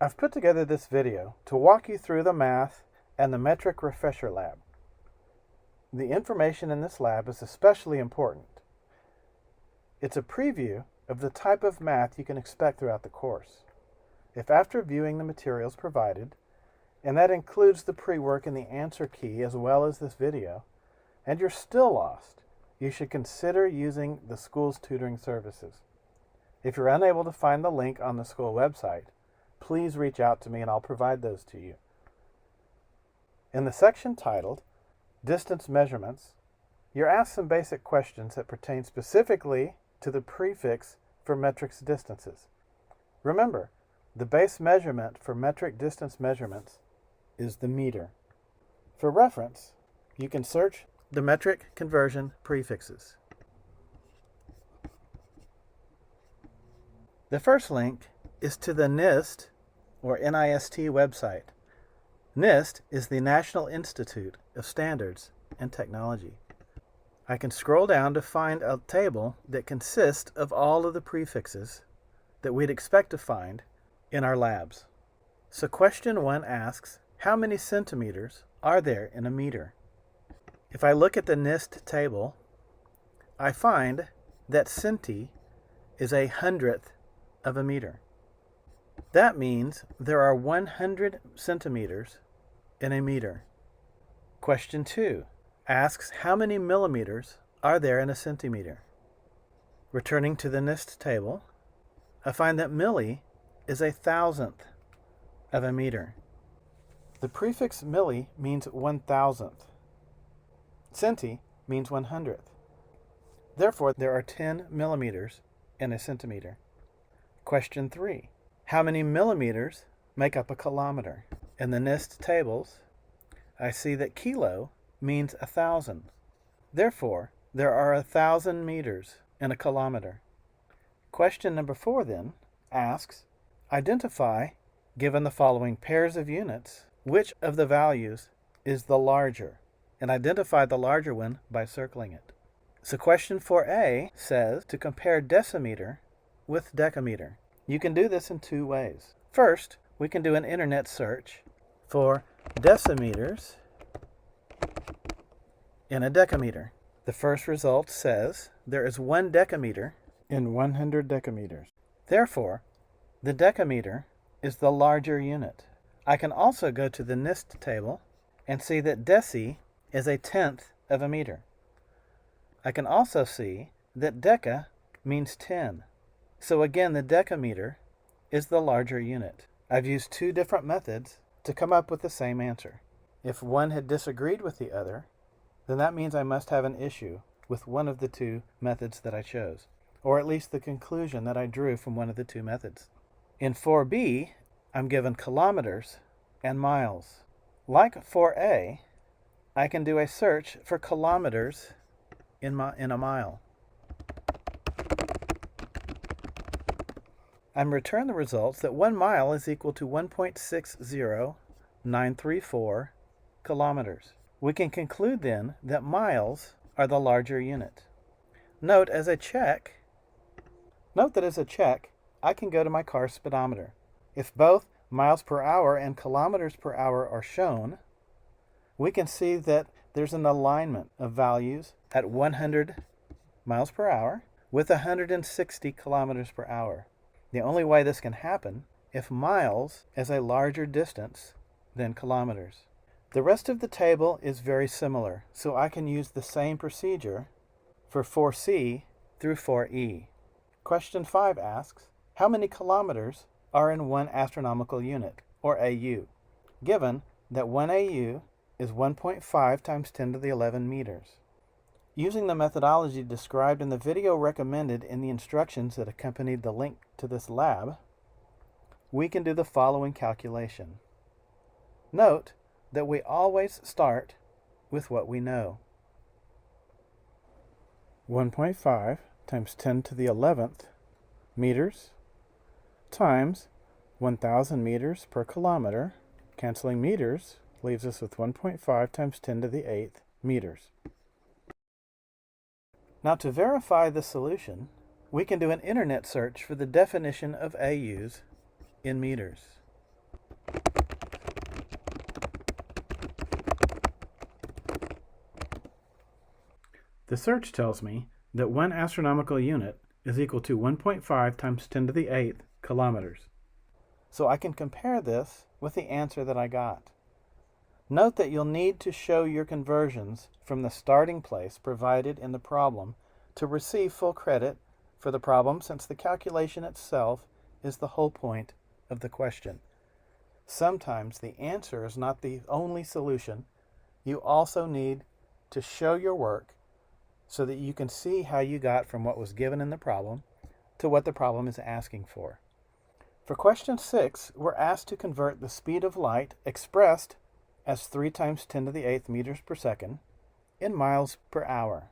I've put together this video to walk you through the math and the metric refresher lab. The information in this lab is especially important. It's a preview of the type of math you can expect throughout the course. If after viewing the materials provided, and that includes the pre-work and the answer key as well as this video, and you're still lost, you should consider using the school's tutoring services. If you're unable to find the link on the school website, please reach out to me and I'll provide those to you. In the section titled Distance Measurements, you're asked some basic questions that pertain specifically to the prefix for metric distances. Remember, the base measurement for metric distance measurements is the meter. For reference, you can search the metric conversion prefixes. The first link is to the NIST or NIST website. NIST is the National Institute of Standards and Technology. I can scroll down to find a table that consists of all of the prefixes that we'd expect to find in our labs. So question 1 asks, how many centimeters are there in a meter? If I look at the NIST table, I find that centi is 1/100th of a meter. That means there are 100 centimeters in a meter. Question 2 asks how many millimeters are there in a centimeter. Returning to the NIST table, I find that milli is 1,000th of a meter. The prefix milli means 1,000th. Centi means 100th. Therefore, there are 10 millimeters in a centimeter. Question 3. How many millimeters make up a kilometer? In the NIST tables, I see that kilo means 1,000. Therefore, there are 1,000 meters in a kilometer. Question number 4 then asks, identify, given the following pairs of units, which of the values is the larger, and identify the larger one by circling it. So question 4a says to compare decimeter with decameter. You can do this in 2 ways. First, we can do an internet search for decimeters in a decameter. The first result says there is 1 decameter in 100 decameters. Therefore, the decameter is the larger unit. I can also go to the NIST table and see that deci is 1/10th of a meter. I can also see that deca means 10. So again, the decameter is the larger unit. I've used 2 different methods to come up with the same answer. If one had disagreed with the other, then that means I must have an issue with one of the 2 methods that I chose, or at least the conclusion that I drew from one of the 2 methods. In 4b, I'm given kilometers and miles. Like 4a, I can do a search for kilometers in a mile. I'm returned the results that 1 mile is equal to 1.60934 kilometers. We can conclude then that miles are the larger unit. Note that as a check, I can go to my car speedometer. If both miles per hour and kilometers per hour are shown, we can see that there's an alignment of values at 100 miles per hour with 160 kilometers per hour. The only way this can happen if miles is a larger distance than kilometers. The rest of the table is very similar, so I can use the same procedure for 4c through 4e. Question 5 asks, how many kilometers are in 1 astronomical unit, or AU, given that 1 AU is 1.5 times 10 to the 11 meters. Using the methodology described in the video recommended in the instructions that accompanied the link to this lab, we can do the following calculation. Note that we always start with what we know. 1.5 times 10 to the 11th meters times 1,000 meters per kilometer. Canceling meters leaves us with 1.5 times 10 to the 8th meters. Now to verify the solution, we can do an internet search for the definition of AUs in meters. The search tells me that 1 astronomical unit is equal to 1.5 times 10 to the 8th kilometers. So I can compare this with the answer that I got. Note that you'll need to show your conversions from the starting place provided in the problem to receive full credit for the problem, since the calculation itself is the whole point of the question. Sometimes the answer is not the only solution. You also need to show your work so that you can see how you got from what was given in the problem to what the problem is asking for. For question 6, we're asked to convert the speed of light expressed as 3 times 10 to the 8th meters per second in miles per hour.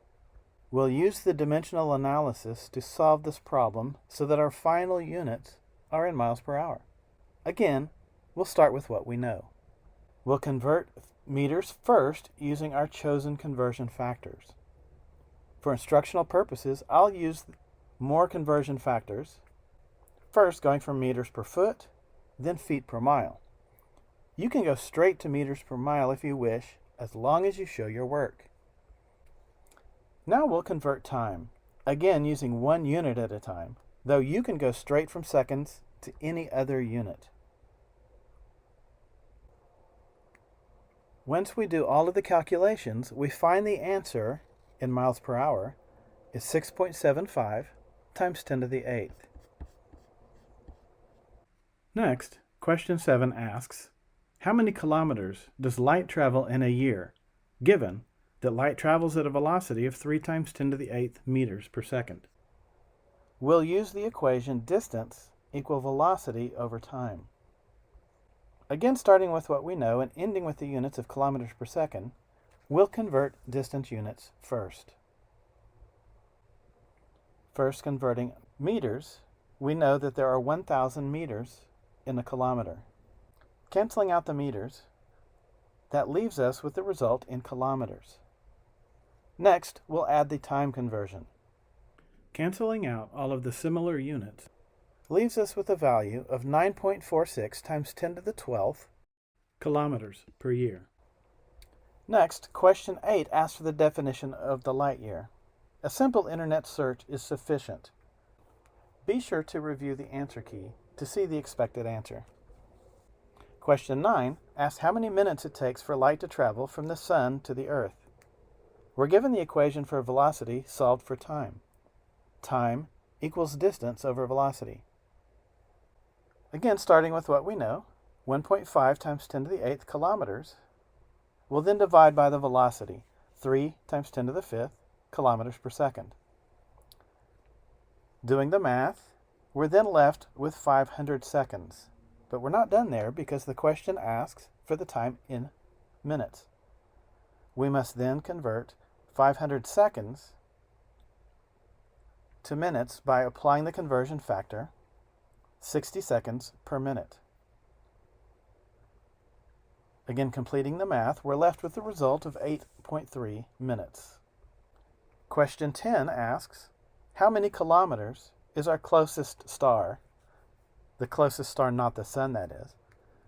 We'll use the dimensional analysis to solve this problem so that our final units are in miles per hour. Again, we'll start with what we know. We'll convert meters first using our chosen conversion factors. For instructional purposes, I'll use more conversion factors, first going from meters per foot, then feet per mile. You can go straight to meters per mile if you wish, as long as you show your work. Now we'll convert time, again using 1 unit at a time, though you can go straight from seconds to any other unit. Once we do all of the calculations, we find the answer in miles per hour is 6.75 times 10 to the 8th. Next, question 7 asks, how many kilometers does light travel in a year, given that light travels at a velocity of 3 times 10 to the 8th meters per second? We'll use the equation distance equal velocity over time. Again, starting with what we know and ending with the units of kilometers per second, we'll convert distance units first. First, converting meters, we know that there are 1,000 meters in a kilometer. Canceling out the meters, that leaves us with the result in kilometers. Next, we'll add the time conversion. Canceling out all of the similar units leaves us with a value of 9.46 times 10 to the 12th kilometers per year. Next, question 8 asks for the definition of the light year. A simple internet search is sufficient. Be sure to review the answer key to see the expected answer. Question 9 asks how many minutes it takes for light to travel from the sun to the earth. We're given the equation for velocity solved for time. Time equals distance over velocity. Again, starting with what we know, 1.5 times 10 to the 8th kilometers. We'll then divide by the velocity, 3 times 10 to the 5th kilometers per second. Doing the math, we're then left with 500 seconds. But we're not done there because the question asks for the time in minutes. We must then convert 500 seconds to minutes by applying the conversion factor, 60 seconds per minute. Again, completing the math, we're left with the result of 8.3 minutes. Question 10 asks, how many kilometers is our closest star? The closest star, not the sun, that is,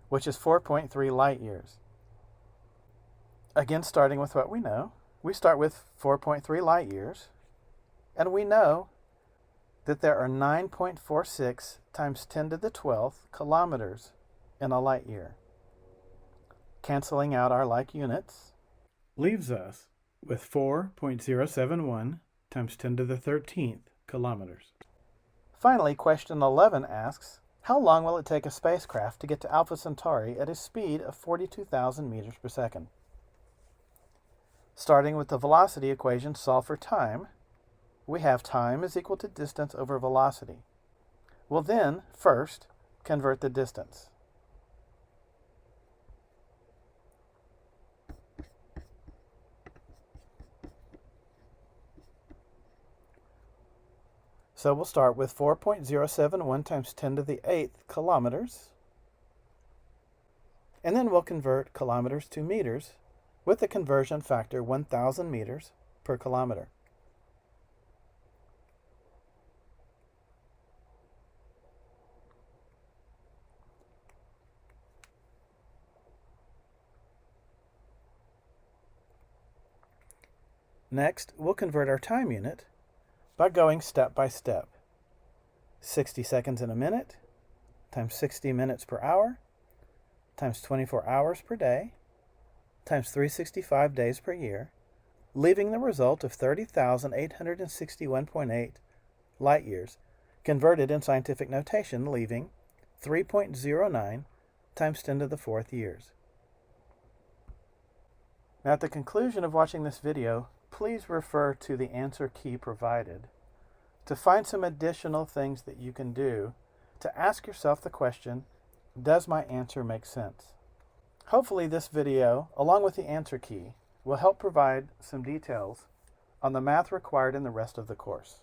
which is 4.3 light years. Again, starting with what we know, we start with 4.3 light years, and we know that there are 9.46 times 10 to the 12th kilometers in a light year. Canceling out our like units leaves us with 4.071 times 10 to the 13th kilometers. Finally, question 11 asks, how long will it take a spacecraft to get to Alpha Centauri at a speed of 42,000 meters per second? Starting with the velocity equation solved for time, we have time is equal to distance over velocity. We'll then, first, convert the distance. So we'll start with 4.071 times 10 to the 8th kilometers. And then we'll convert kilometers to meters with the conversion factor 1,000 meters per kilometer. Next, we'll convert our time unit by going step by step. 60 seconds in a minute times 60 minutes per hour times 24 hours per day times 365 days per year, leaving the result of 30,861.8 light years, converted in scientific notation, leaving 3.09 times 10 to the fourth years. Now, at the conclusion of watching this video, please refer to the answer key provided to find some additional things that you can do to ask yourself the question, does my answer make sense? Hopefully this video, along with the answer key, will help provide some details on the math required in the rest of the course.